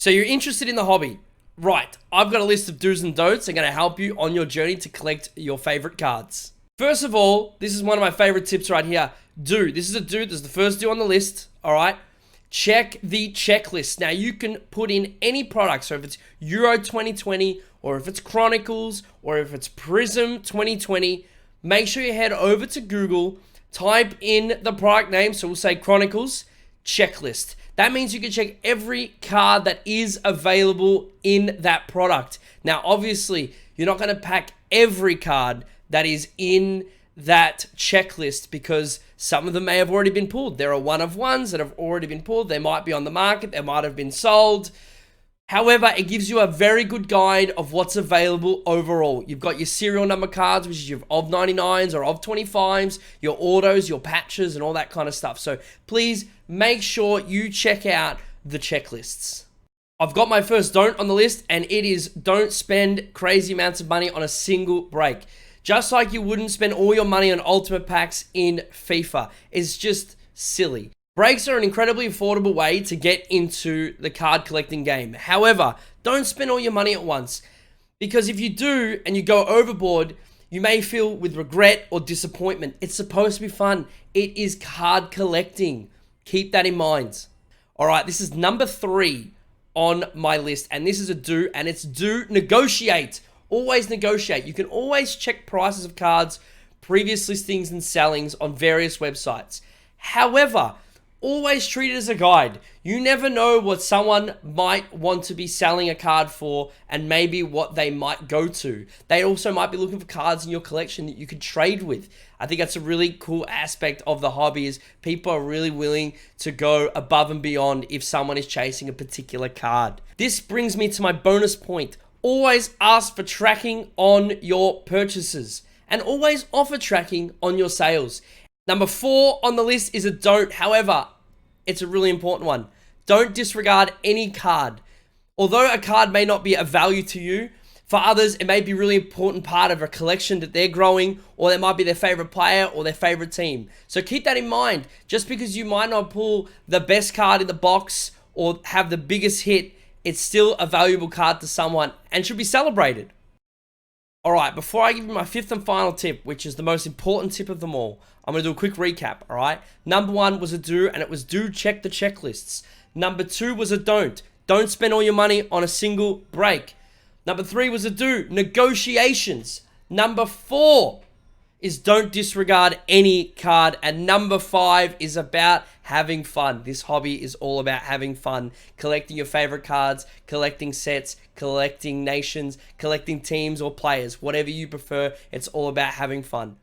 So you're interested in the hobby. Right, I've got a list of do's and don'ts that are going to help you on your journey to collect your favorite cards. First of all, this is one of my favorite tips right here. This is a do. This is the first do on the list, all right? Check the checklist. Now, you can put in any product. So if it's Euro 2020, or if it's Chronicles, or if it's Prism 2020, make sure you head over to Google, type in the product name. So we'll say Chronicles, checklist. That means you can check every card that is available in that product. Now, obviously, you're not going to pack every card that is in that checklist because some of them may have already been pulled. There are one-of-ones that have already been pulled. They might be on the market. They might have been sold. However, it gives you a very good guide of what's available overall. You've got your serial number cards, which is your of 99s or of 25s, your autos, your patches, and all that kind of stuff. So please make sure you check out the checklists. I've got my first don't on the list, and it is don't spend crazy amounts of money on a single break. Just like you wouldn't spend all your money on ultimate packs in FIFA. It's just silly. Breaks are an incredibly affordable way to get into the card collecting game. However, don't spend all your money at once, because if you do and you go overboard, you may feel with regret or disappointment. It's supposed to be fun. It is card collecting. Keep that in mind. All right, this is number 3 on my list, and this is a do, and it's do negotiate. Always negotiate. You can always check prices of cards, previous listings and sellings on various websites. However, always treat it as a guide. You never know what someone might want to be selling a card for and maybe what they might go to. They also might be looking for cards in your collection that you could trade with. I think that's a really cool aspect of the hobby is people are really willing to go above and beyond if someone is chasing a particular card. This brings me to my bonus point. Always ask for tracking on your purchases and always offer tracking on your sales. Number 4 on the list is a don't. However, it's a really important one. Don't disregard any card. Although a card may not be of value to you, for others, it may be a really important part of a collection that they're growing, or that might be their favorite player or their favorite team. So keep that in mind. Just because you might not pull the best card in the box or have the biggest hit, it's still a valuable card to someone and should be celebrated. All right, before I give you my 5th and final tip, which is the most important tip of them all, I'm going to do a quick recap, all right? Number 1 was a do, and it was do check the checklists. Number 2 was a don't. Don't spend all your money on a single break. Number 3 was a do, negotiations. Number 4 is don't disregard any card. And number 5 is about having fun. This hobby is all about having fun. Collecting your favorite cards, collecting sets, collecting nations, collecting teams or players. Whatever you prefer, it's all about having fun.